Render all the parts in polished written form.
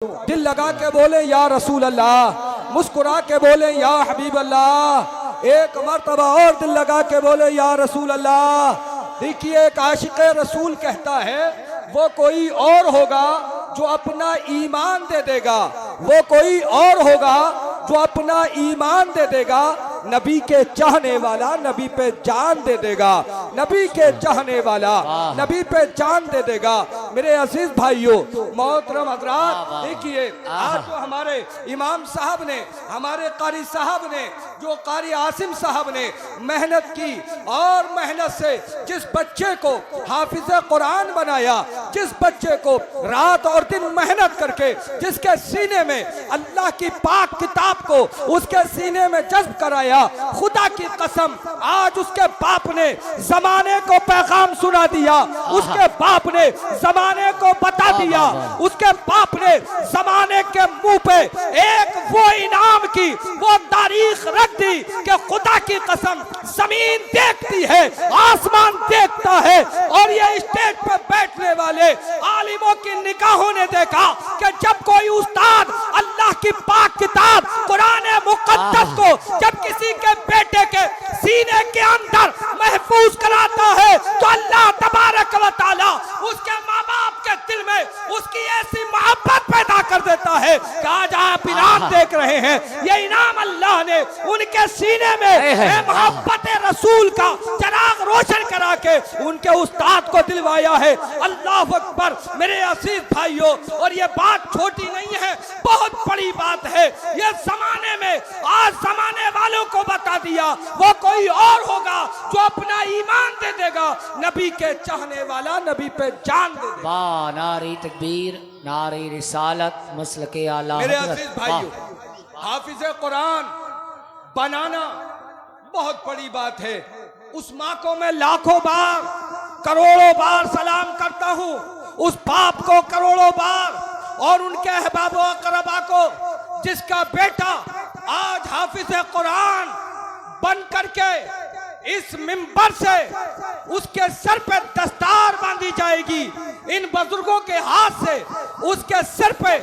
दिल लगा के बोले या रसूल अल्लाह, मुस्कुरा के बोले या हबीब अल्लाह, एक मर्तबा और दिल लगा के बोले या रसूल अल्लाह। देखिए, एक आशिक रसूल कहता है वो कोई और होगा जो अपना ईमान दे देगा, वो कोई और होगा जो अपना ईमान दे देगा, नबी के चाहने वाला नबी पे जान दे देगा, नबी के चाहने वाला नबी पे जान दे देगा। मेरे अजीज भाइयों, मोहतरम हजरात, देखिए आज जो हमारे इमाम साहब ने, हमारे कारी साहब ने, जो कारी आसिम साहब ने मेहनत की और मेहनत से जिस बच्चे को हाफिज कुरान बनाया, जिस बच्चे को रात और दिन मेहनत करके जिसके सीने में अल्लाह की पाक किताब को उसके सीने में जज्ब कराया, खुदा की कसम आज उसके बाप ने जमाने को पैगाम सुना दिया, उसके बाप ने जमाने को बता दिया, उसके बाप ने जमाने के मुंह पे एक वो इनाम की वो तारीख रख दी कि खुदा की कसम जमीन देखती है, आसमान देखता है। और ये स्टेज पर बैठने वाले आलिमों की निगाहों ने देखा कि जब कोई उस्ताद अल्लाह की पाक किताब कुरान मुकद्दस को जब किसी के बेटे के सीने के अंदर महफूज कराता है तो अल्लाह तबारक व तआला उसके माँ बाप के दिल में उसकी ऐसी मोहब्बत पैदा कर देता है कि आज आप इनाम देख रहे हैं। ये इनाम अल्लाह ने उनके सीने में मोहब्बत रसूल का चराग रोशन करा के उनके उस्ताद को दिलवाया है। अल्लाह अकबर मेरे अजीज भाइयों, और ये बात छोटी नहीं है, बहुत बड़ी बात है। ये जमाने में आज जमाने वालों को बता दिया वो कोई और होगा जो अपना ईमान दे देगा, नबी के चाहने वाला नबी पे जान दे देगा। वाह, नारी तकबीर, नारी रिसालत, मसलके आला। मेरे अजीज भाइयों, हाफिज कुरान बनाना बहुत बड़ी बात है। उस माँ को मैं लाखों बार, करोड़ों बार सलाम करता हूँ, उस बाप को करोड़ों बार, और उनके अहबाब व अक़रबा को जिसका बेटा आज हाफिज कुरान बन करके इस मिंबर से उसके सर पे दस्तार बांधी जाएगी, इन बुजुर्गों के हाथ से उसके सिर पे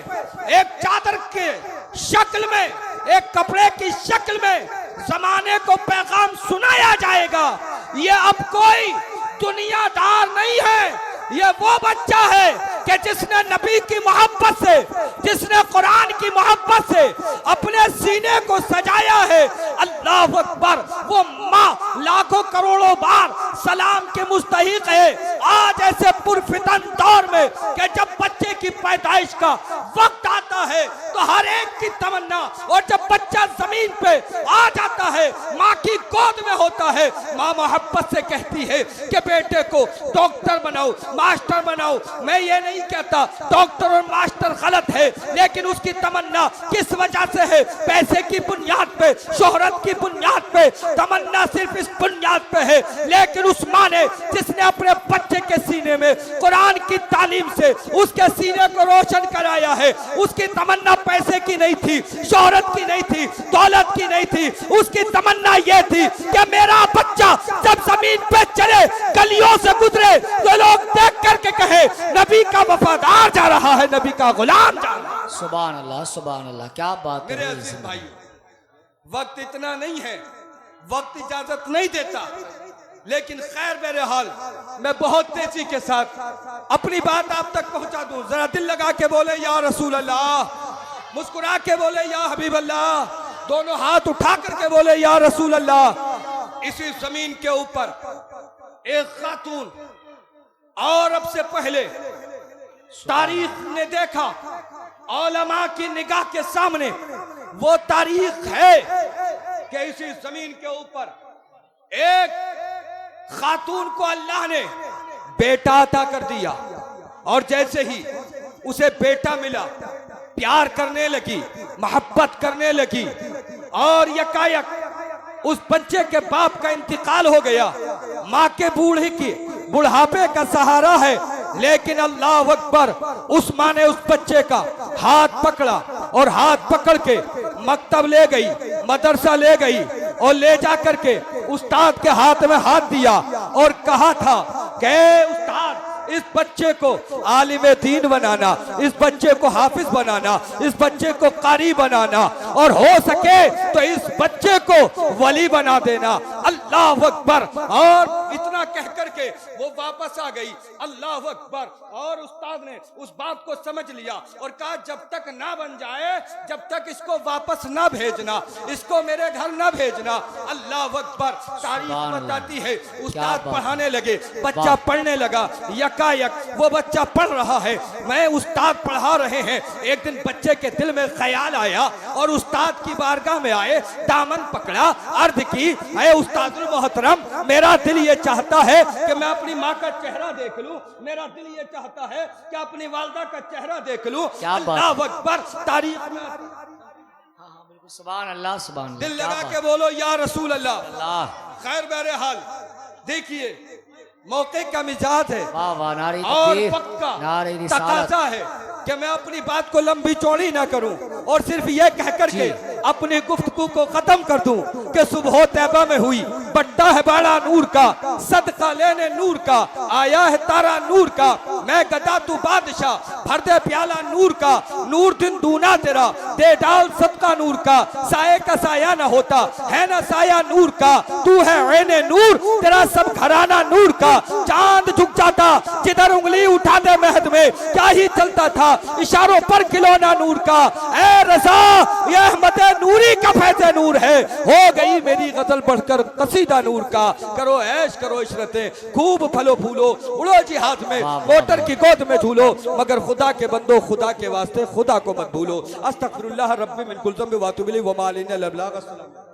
एक चादर के शक्ल में, एक कपड़े की शक्ल में जमाने को पैगाम सुनाया जाएगा। ये अब कोई दुनियादार नहीं है, ये वो बच्चा है कि जिसने नबी की मोहब्बत से, जिसने कुरान की मोहब्बत से अपने सीने को सजाया है। अल्लाह अकबर, वो माँ लाखों करोड़ों बार सलाम के मुस्तहिक है। आज ऐसे पुरफितन दौर में कि जब बच्चे की पैदाइश का वक्त आता है तो हर एक की तमन्ना, और जब बच्चा जमीन पे आ जाता है, माँ की गोद में होता है, माँ मोहब्बत से कहती है कि बेटे को डॉक्टर बनाओ, मास्टर बनाओ। मैं ये नहीं कहता डॉक्टर और मास्टर गलत है, लेकिन उसकी तमन्ना किस वजह से है? पैसे की बुनियाद पे, शोहरत की बुनियाद पे, तमन्ना सिर्फ इस बुनियाद पे है। लेकिन उस माँ ने जिसने अपने बच्चे के सीने में कुरान की तालीम से उसके सीने को रोशन कराया है, उसकी तमन्ना पैसे की नहीं थी, शोहरत की नहीं थी, दौलत की नहीं थी, उसकी तमन्ना यह थी कि मेरा बच्चा जब जमीन पे चले, गलियों से गुजरे तो लोग देख करके कहे नबी का वफादार जा रहा है, नबी का गुलाम जा रहा है। सुभान अल्लाह, सुभान अल्लाह, क्या बात है। मेरे अजीज भाइयों, वक्त इतना नहीं है, वक्त इजाजत नहीं देता, लेकिन खैर मेरे हाल मैं बहुत तेजी के साथ अपनी बात आप तक पहुंचा दूं। जरा दिल लगा के बोले या रसूल अल्लाह, मुस्कुरा के बोले या हबीब अल्लाह, दोनों हाथ उठा करके बोले या रसूल अल्लाह। इसी जमीन के ऊपर एक खातून औरत से पहले तारीख ने देखा, औलमा की निगाह के सामने वो तारीख है कि इसी जमीन के ऊपर एक खातून को अल्लाह ने बेटा अता कर दिया, और जैसे ही उसे बेटा मिला प्यार करने लगी, मोहब्बत करने लगी, और यकायक उस बच्चे के बाप का इंतकाल हो गया। माँ के बूढ़े की बुढ़ापे का सहारा है, लेकिन अल्लाह अकबर, उस माँ ने उस बच्चे का हाथ पकड़ा और हाथ पकड़ के मकतब ले गई, मदरसा ले गई, और ले जा करके उस्ताद के हाथ में हाथ दिया और कहा था कि उस्ताद इस बच्चे को आलिम दीन बनाना, इस बच्चे को हाफिज बनाना, इस बच्चे को कारी बनाना, और हो सके तो इस बच्चे को वली बना देना। अल्लाह अकबर। और इतना कह करके वो वापस आ गई। अल्लाह अकबर। और उस्ताद ने उस बात को समझ लिया और कहा जब तक ना बन जाए, जब तक इसको वापस ना भेजना, इसको मेरे घर ना भेजना। अल्लाह अकबर। तारीफ बताती है उस्ताद पढ़ाने लगे, बच्चा पढ़ने लगा। यकायक वो बच्चा पढ़ रहा है, मैं उस्ताद पढ़ा रहे हैं। एक दिन बच्चे के दिल में ख्याल आया और उस्ताद की बारगाह में आए, दामन पकड़ा, अर्ज की, ऐ उस्तादुल मोहतरम, मेरा दिल ये चाहता है कि मैं अपनी माँ का चेहरा देख लूं, मेरा दिल ये चाहता है कि अपनी वालदा का चेहरा देख लूं। अल्लाह अकबर। तारीख में सुभान अल्लाह, सुभान अल्लाह। दिल लगा के बोलो या रसूल अल्लाह। अल्लाह। खैर बहरहाल देखिए, मौके का मिजाज है वाह वाह, नारे और तकबीर, पक्का नारे रिसालत। तकाजा है कि मैं अपनी बात को लंबी चौड़ी ना करूं और सिर्फ ये कह करके अपनी गुफ्तगू को खत्म कर दूं कि सुबह तैबा में हुई, बट्टा है बाड़ा नूर का, सदका लेने नूर का, आया है तारा नूर का, मैं गदा तू बादशाह, भर दे प्याला नूर का, नूर दिन दूना तेरा, दे डाल सदका नूर का, साये का साया ना होता है ना साया नूर का, तू है ऐने नूर, तेरा सब घराना नूर का, चांद झुक जाता जिधर उंगली उठा दे महद में, क्या ही चलता था इशारों पर खिलौना नूर का, ए रज़ा ये अहमद नूरी का फैज़े नूर है, हो गई मेरी गजल बढ़कर कसीदा नूर का, करो ऐश करो इशरतें, खूब फलो फूलो, उड़ो जिहाद में, मोटर की गोद में झूलो, मगर खुदा के बंदो खुदा के वास्ते खुदा को मत भूलो। अस्तगफिरुल्लाह रब्बी मिन कुल ज़ंब व अतूबु इलैहि व मा अलैना इल्ला अल बलाग।